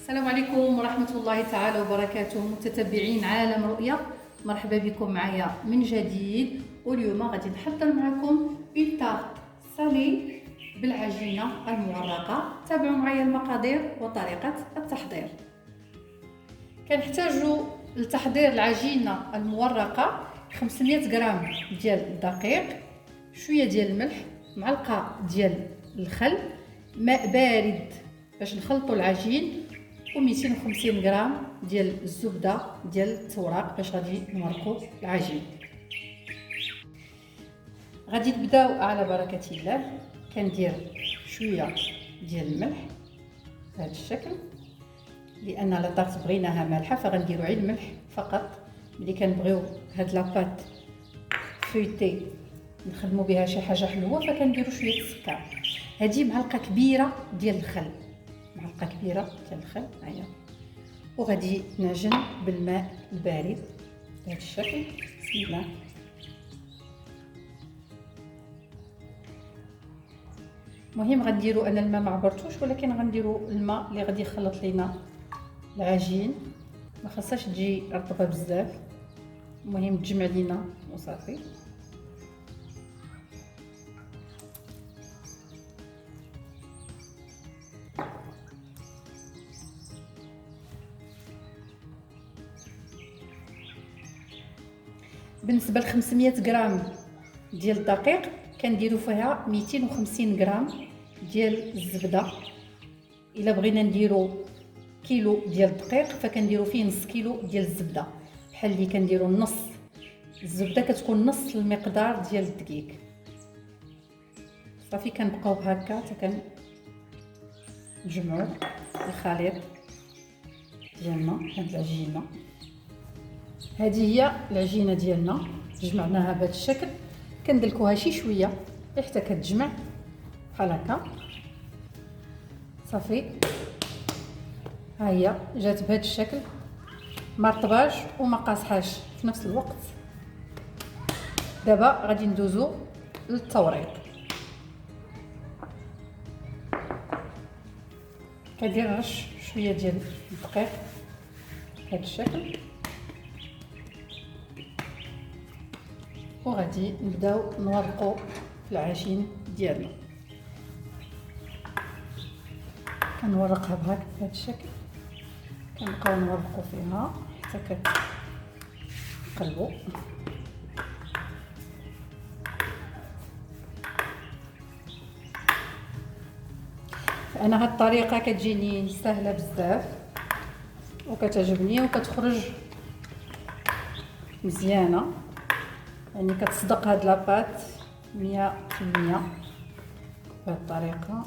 السلام عليكم ورحمة الله تعالى وبركاته متتبعين عالم رؤية. مرحبا بكم معايا من جديد، واليوم غادي نحضر معكم اون تارت سالي بالعجينة المورقة. تابعوا معايا المقادير وطريقة التحضير. كنحتاجوا لتحضير العجينة المورقة 500 غرام ديال الدقيق، شوية ديال الملح، معلقة ديال الخل، ماء بارد باش نخلطوا العجين، و250 غرام ديال الزبده ديال التوراق باش غادي نورقوا العجين. غادي نبداو على بركه الله. كندير شويه ديال الملح بهذا الشكل، لان لا طارت بغيناها مالحه فغنديروا غير الملح فقط. ملي كنبغيو هاد لاباط فويتي نخدموا بها شي حاجه حلوه فكنديروا شويه السكر. هذه معلقه كبيره ديال الخل، معلقه كبيره ديال الخل هيا، وغادي نعجن بالماء البارد بهذا الشكل. بسم الله. المهم غنديروا انا الماء ما عبرتوش، ولكن غنديروا الماء اللي غادي يخلط لينا العجين، ما خاصهاش تجي رطبه بزاف، المهم تجمع لينا وصافي. بالنسبه ل 500 غرام ديال الدقيق كنديروا فيها 250 غرام ديال الزبده. الا بغينا نديروا كيلو ديال الدقيق فكنديروا فيه نص كيلو ديال الزبده، بحال اللي كنديروا النص الزبده كتكون نص المقدار ديال الدقيق. صافي كنبقاو هكا حتى كنجمعوا الخليط ديالنا. هاد العجينه هذه هي العجينه ديالنا، جمعناها بهذا الشكل. كندلكوها شي شويه حتى كتجمع بحال هكا. صافي ها هي جات بهذا الشكل، ما رطباش وما قاصحاش في نفس الوقت. دابا غادي ندوزو للتوريق. كندير رش شويه ديال الدقيق بهذا الشكل، وغادي نبداو نورقوا في العجين ديالنا. كنورقها بهذا الشكل، كنبقاو نورقوا فيها حتى كتقلبوا. انا هاد الطريقه كتجيني سهله بزاف وكتعجبني وكتخرج مزيانه، يعني كتصدق هاد لاباط 100% بهاد الطريقه.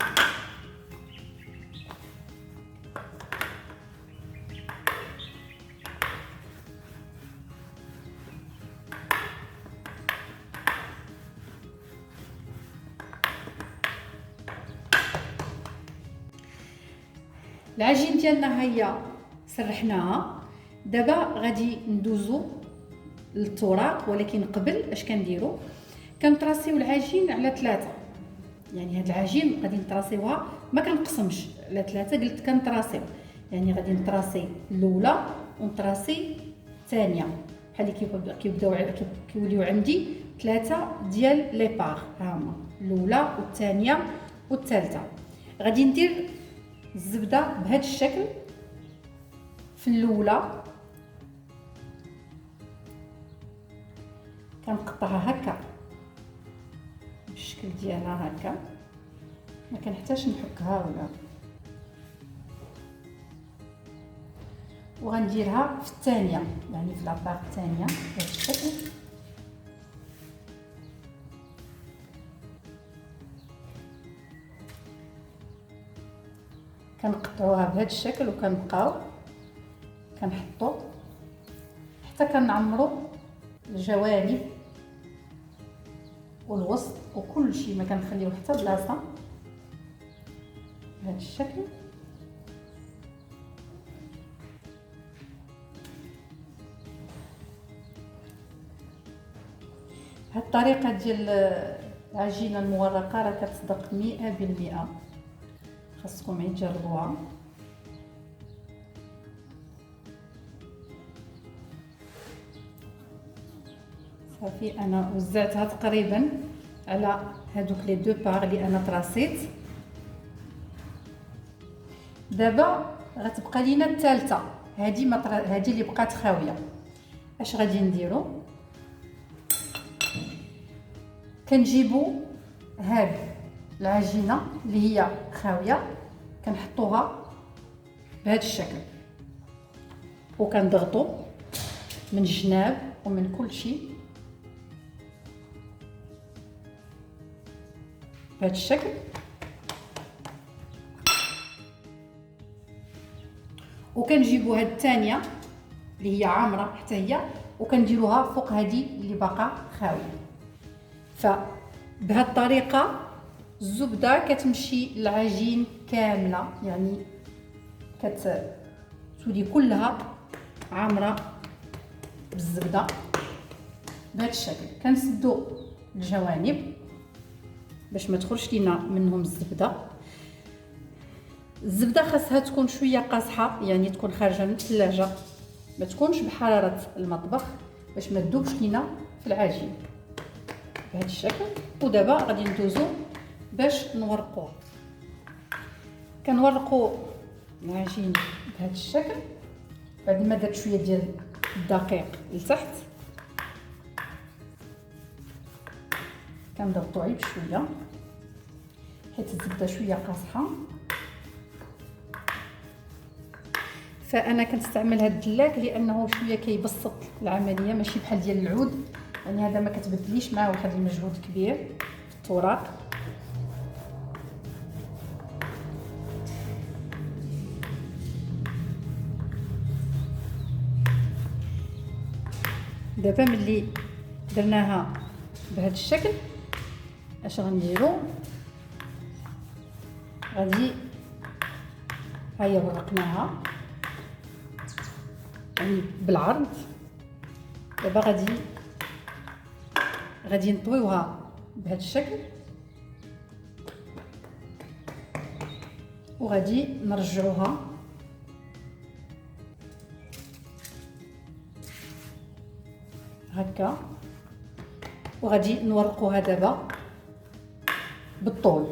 العجين ديالنا هي سرحناها. دابا غادي ندوزو للتوراق، ولكن قبل اش كنديروا كنطراسيو العجين على 3. يعني هاد العجين غادي نطراسيوها، ما كنقسمش على 3، قلت كنطراسيو، يعني غادي نطراسي الاولى ونطراسي الثانيه، بحال اللي كيبداو كيوليو عندي 3 ديال لي باغ، ها هما الاولى والثانيه والثالثه. غادي ندير الزبده بهذا الشكل في الاولى، كنقطعها هكا بالشكل ديالها هكا، ما كنحتاجش نحكها ولا. وغنديرها في الثانيه، يعني في لاباغ الثانيه بهذا الشكل. كنقطعوها بهذا الشكل وكنبقاو كنحطو حتى كنعمرو الجوانب والوسط وكل شيء، ما كنخليو حتى بلاصه بهذا الشكل. هاد الطريقه ديال العجينه المورقه راه كتصدق 100%، خاصكم عيد تجربوها. صافي انا وزعتها تقريبا على هذوك لي دو باغ اللي انا طراسيت. دابا غتبقى لينا الثالثه، هذه اللي بقات خاويه. اش غادي نديرو؟ كنجيبو هاد العجينه اللي هي خاويه كنحطوها بهذا الشكل وكنضغطو من الجناب ومن كل شيء بهذا الشكل، وكنجيبو هاد الثانيه اللي هي عامره حتى هي وكنديروها فوق هذه اللي باقا خاويه. فبهذه الطريقه الزبده كتمشي للعجين كامله، يعني كتولي كلها عامره بالزبده بهذا الشكل. كنسدو الجوانب باش ما تخرجش لينا منهم الزبده. الزبده خاصها تكون شويه قاصحه، يعني تكون خارجه من الثلاجه، ما تكونش بحراره المطبخ باش ما تذوبش لينا في العجين بهذا الشكل. ودابا غادي ندوزو باش نورقوه. كنورقوا العجين بهذا الشكل بعد ما درت شويه ديال الدقيق لتحت، كنضغطوا غير بشويه حيت الزبده شويه قاصحه. فانا كنستعمل هذا الدلاك لانه شويه كيبسط العمليه، ماشي بحال ديال العود، يعني هذا ما كتبدليش معاه واحد المجهود كبير في الطوراق. دابا ملي درناها بهذا الشكل اش غنديرو؟ غادي هيا ورقناها يعني بالعرض. دابا غادي نطويوها بهذا الشكل وغادي نرجعوها هكا، وغادي نورقوها دابا بالطول.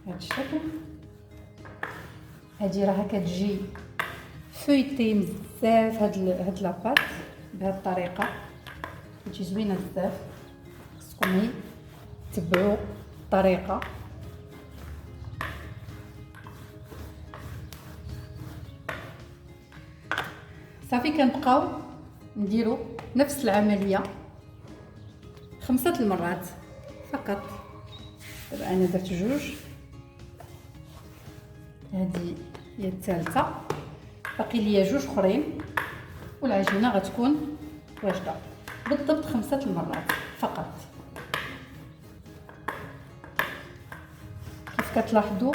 بهذا الشكل. هذه راه كتجي فويتي بزاف هاد لاباط بهذه الطريقه، كتجي زوينه بزاف. خصكم تتبعوا الطريقه. صافي كنبقاو نديرو نفس العمليه 5 المرات فقط. دابا انا درت 2، هذه هي الثالثه، باقي ليا 2 اخرين والعجينه غتكون واجده. بالضبط 5 المرات فقط. كيف كتلاحظوا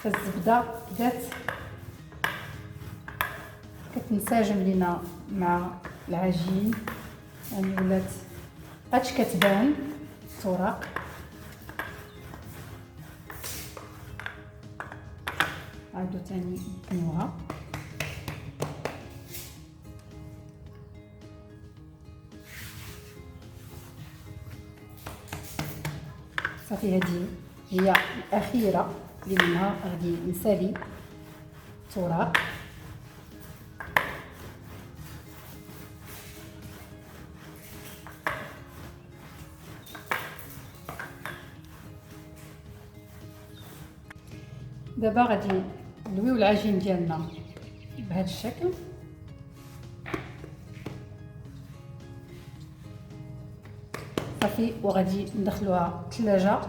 الزبده بدات كتنسجم لينا مع العجين، يعني ولات هادش كتبان الطرق. عادو تاني نبنوها. صافي هذه هي الاخيره اللي منها غادي نسالي الطراق. دابا غادي ندويو العجين ديالنا بهذا الشكل. صافي وغادي ندخلوها الثلاجه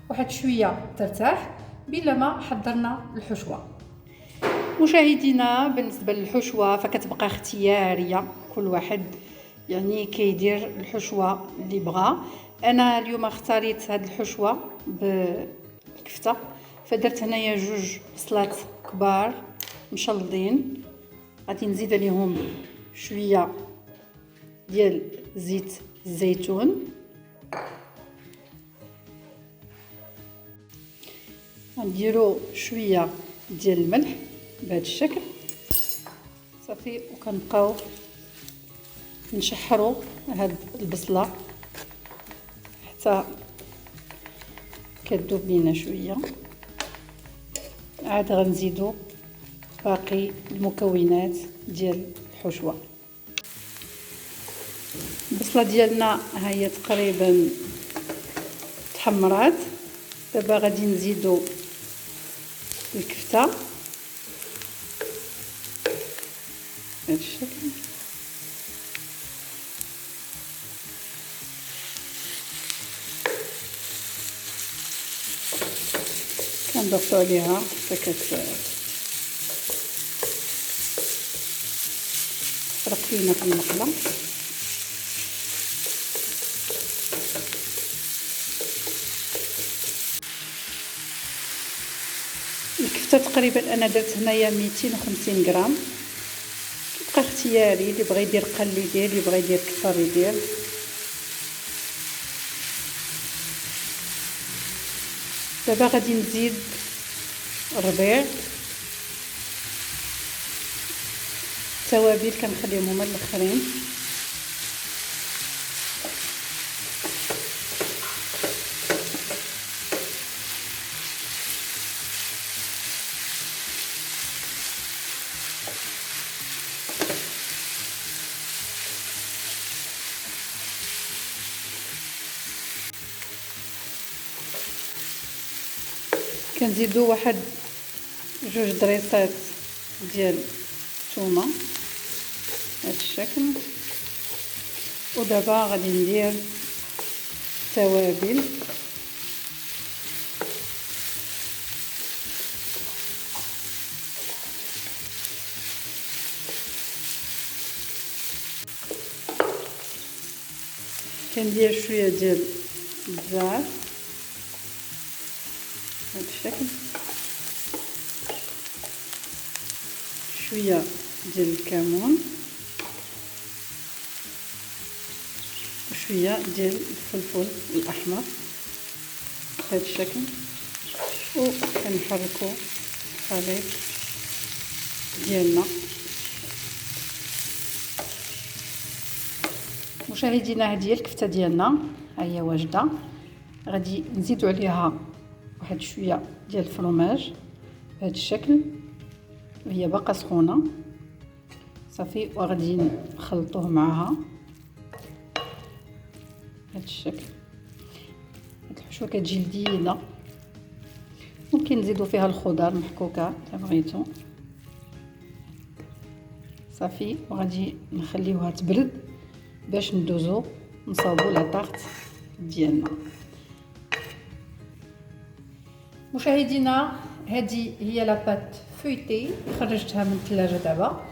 واحد شويه ترتاح بلا ما حضرنا الحشوه. مشاهدينا بالنسبه للحشوه فكتبقى اختياريه، كل واحد يعني كيدير الحشوه اللي بغا. انا اليوم اختاريت هذه الحشوه بالكفته، فدرت هنايا 2 بصلات كبار مشلضين، غادي نزيد عليهم شويه ديال زيت الزيتون غنديرو شويه ديال الملح بهذا الشكل صافي. وكنبقاو نشحروا هاد البصله حتى كتذوب لينا شويه. عاد غنزيدو باقي المكونات ديال الحشوه. البصله ديالنا ها هي تقريبا تحمرات. دابا غادي نزيدو الكفته بهذا الشكل. كنضغطو عليها حتى كتفرق لينا في المقله. الكفته تقريبا انا درت هنايا 250 غرام. كيبقى اختياري، اللي بغى يدير قل يدير، اللي بغى يدير كثر يدير. دابا غادي نزيد الربيع. التوابل كنخليهم هما الاخرين. كنزيدو واحد 2 ضريصات ديال الثومه بهذا الشكل. ودابا غادي ندير التوابل. كندير شويه ديال الزعتر بهذا الشكل، شويه ديال الكمون، وشويه ديال الفلفل الاحمر بهذا الشكل. وكنحركو الخليط ديالنا. مشاهدينا هذه هي الكفته ديالنا، ها هي واجده. غادي نزيدو عليها واحد شويه ديال الفرماج بهذا الشكل وهي باقا سخونه صافي. وغادي نخلطوه معها بهذا الشكل. هاد الحشوه كتجي لذيذه. ممكن نزيدو فيها الخضر محكوكه الا بغيتو صافي. وغادي نخليوها تبرد باش ندوزو نصاوبو لاطارت ديالنا. مشاهدينا هذه هي لاباط فويتي، خرجتها من الثلاجه دابا.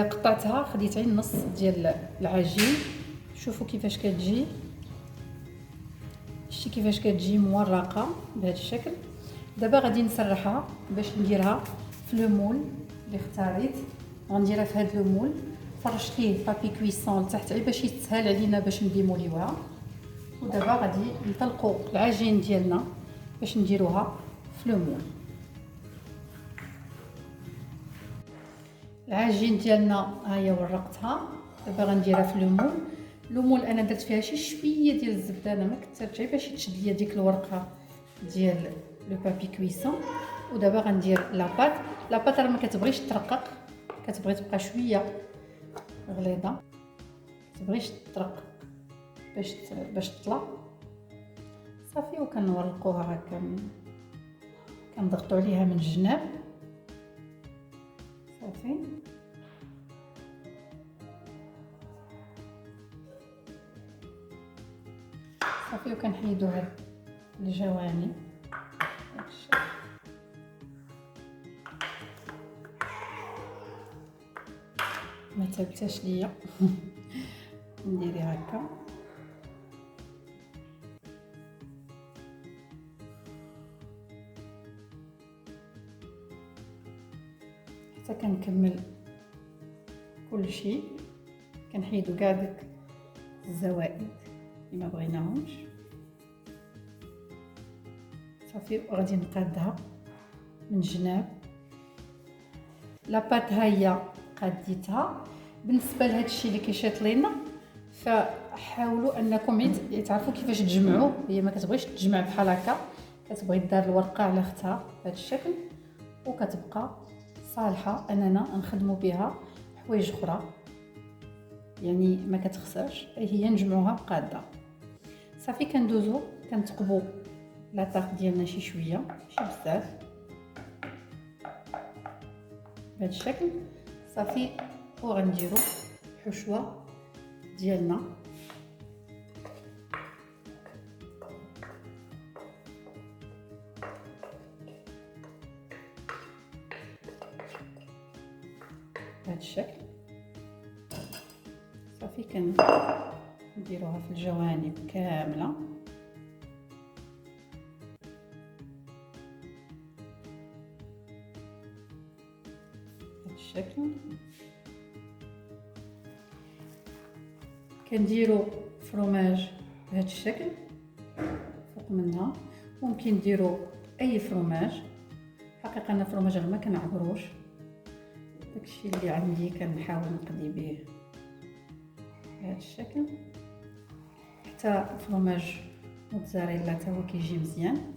قطعتها، خديت غير النص ديال العجين. شوفوا كيفاش كتجي، شتي كيفاش كتجي مورقه بهذا الشكل. دابا غادي نسرحها باش نديرها في لو مول اللي اختاريت. غنديرها في هذا لو مول، فرشت ليه بابي كويسون لتحت باش يتسهل علينا باش نديموليوها. ودابا غادي نطلقوا العجين ديالنا باش نديروها في لو مول. العجين ديالنا ها هي ورقتها. دابا غنديرها في لو مول. لو مول انا درت فيها شي شويه ديال الزبده، انا ما كثرتش باش تشد ليا ديك الورقه ديال لو بابي كويسون. ودابا غندير لاباط. لاباط راه ما كتبغيش ترقق، كتبغي تبقى شويه غليظه، كتبغيش ترقق باش تطلع صافي. وكنورقوها هكا، كنضغطوا عليها من الجناب صافي. صافي وكنحيدو هاد الجوانب ما ثابتاش ليا. نديري هكا حتى كنكمل كل شيء. كنحيدو كاع داك الزوائد اللي ما بغيناهمش. صافي وغادي نقادها من جناب. لاباط ها هي قاديتها. بالنسبه لهذا الشيء اللي كيشيط لينا، فحاولوا انكم تعرفوا كيفاش تجمعوه. هي ما كتبغيش تجمع بحال هكا، كتبغي دار الورقه على اختها بهذا الشكل، وكتبقى صالحه اننا نخدموا بها حوايج اخرى، يعني ما كتخسرش. هي نجمعوها قاده. صافي كندوزو كنتقبوا لاطاق ديالنا شي شويه، ماشي بزاف، بهذا الشكل. صافي وغنديروا الحشوه ديالنا. بهذا الشكل. صافي كنديروها في الجوانب كامله. بهذا الشكل. كنديروا فرomاج بهذا الشكل فوق منها. ممكن ديروا اي فرomاج، حقيقه انا فرomاج ما كنعبروش، داكشي اللي عندي كنحاول نقضي به بهذا الشكل. حتى فرomاج موتزاريلا حتى هو كيجي مزيان.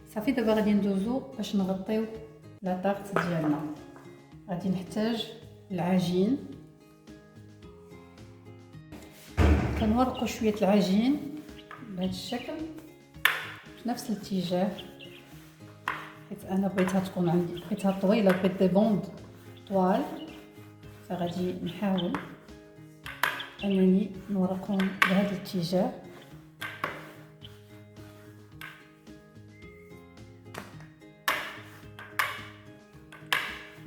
صافي دابا غادي ندوزو باش نغطيو لاطاغ ديالنا. غادي نحتاج العجين. كنورقوا شويه العجين بهذا الشكل في نفس الاتجاه، حيت انا بغيتها تكون عندي، بغيتها طويله، بغيت دي بوند طوال، فغادي نحاول انني نورقهم بهذا الاتجاه.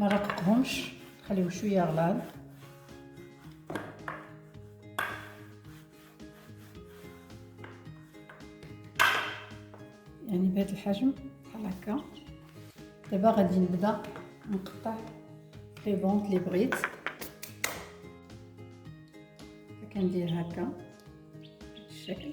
ما رققهمش، خليهم شويه غلاظ. يعني بهذا الحجم بحال هكا. دابا غادي نبدا نقطع لي بونط اللي بغيت، كندير هكا بالشكل.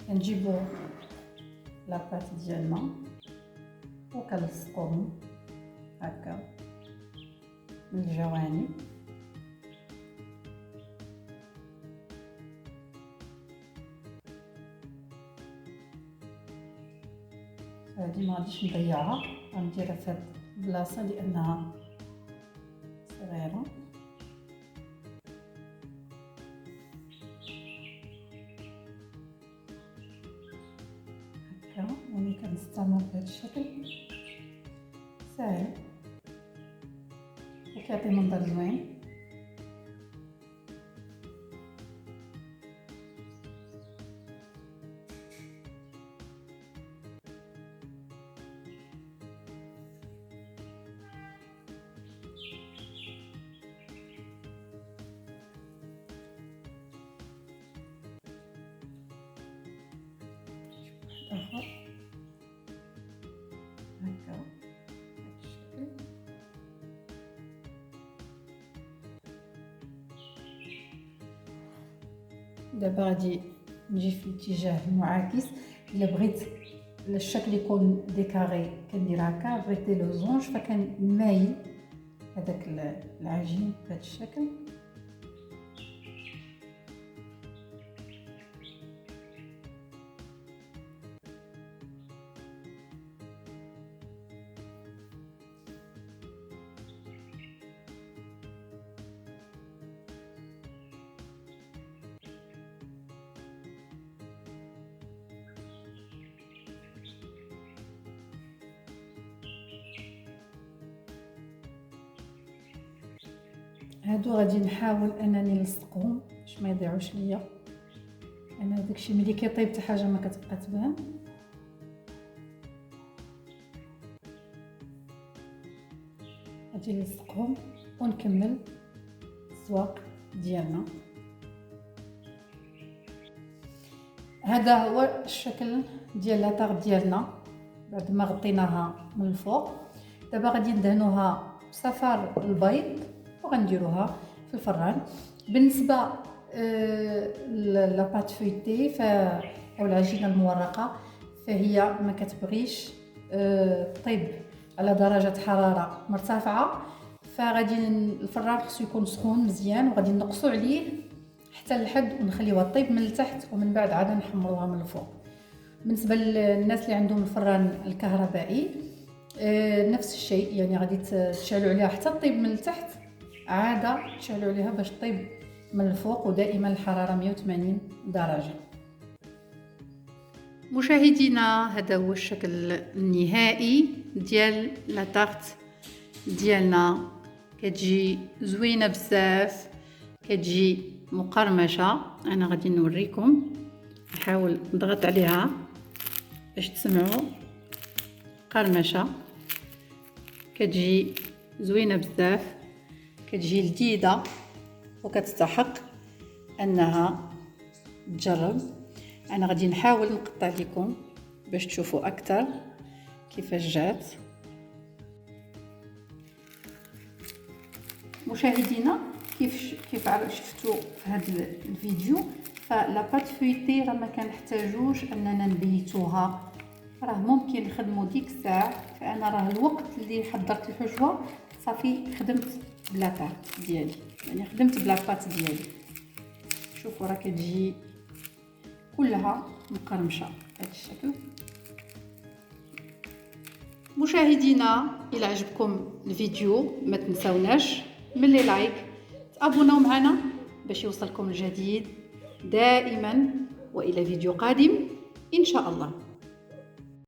كنجيبو لاباط ديالنا وكنلصقوهم هكا من الجوانب. هذه ما غاديش نضيعها، غنديرها في هاد البلاصه لانها صغيره. يعني كنستعمل بهذا الشكل ساهل وكيعطي منظر زوين. اخر هكا بهذا الشكل. دابا غادي نجي في الاتجاه المعاكس. الا بغيت الشكل يكون ديكاري كندير هكا، بغيت دي لوزونج فكنمايل هذاك العجين بهذا الشكل. هادو غادي نحاول انني نلصقهم باش ما يضيعوش ليا، انا داكشي ملي كيطيب حتى حاجه ما كتبقى تبان. غادي نلصقهم ونكمل الزواق ديالنا. هذا هو الشكل ديال لاطاغ ديالنا بعد ما غطيناها من الفوق. دابا غادي ندهنوها بصفار البيض وغنديروها في الفران. بالنسبه لاباط فويتي او العجينه المورقه فهي ما كتبغيش طيب على درجه حراره مرتفعه، فغادي الفران خصو يكون سخون مزيان وغادي نقصوا عليه حتى لحد ونخليوها طيب من التحت ومن بعد عاد نحمروها من الفوق. بالنسبه للناس اللي عندهم الفران الكهربائي نفس الشيء، يعني غادي تشعلوا عليها حتى طيب من التحت عاده تشعلوا عليها باش طيب من الفوق، ودائما الحراره 180 درجه. مشاهدينا هذا هو الشكل النهائي ديال لا طارت ديالنا. كتجي زوينه بزاف، كتجي مقرمشه. انا غادي نوريكم، نحاول نضغط عليها باش تسمعوا قرمشه. كتجي زوينه بزاف، كتجي لذيذه وكتستحق انها تجرب. انا غادي نحاول نقطع لكم باش تشوفوا اكثر كيفاش جات. مشاهدينا كيف شفتوا في هذا الفيديو، فلاباط فويتي راه ما كنحتاجوش اننا نبيتوها، راه ممكن نخدموا ديك الساعه. فانا راه الوقت اللي حضرت الحجوه صافي خدمت بلاطاغ ديالي، يعني خدمت بلاطاط ديالي. شوفوا راه كتجي كلها مقرمشه بهذا الشكل. مشاهدينا الى عجبكم الفيديو ما تنساوناش من لي لايك، تابوناو معنا باش يوصلكم الجديد دائما، والى فيديو قادم ان شاء الله.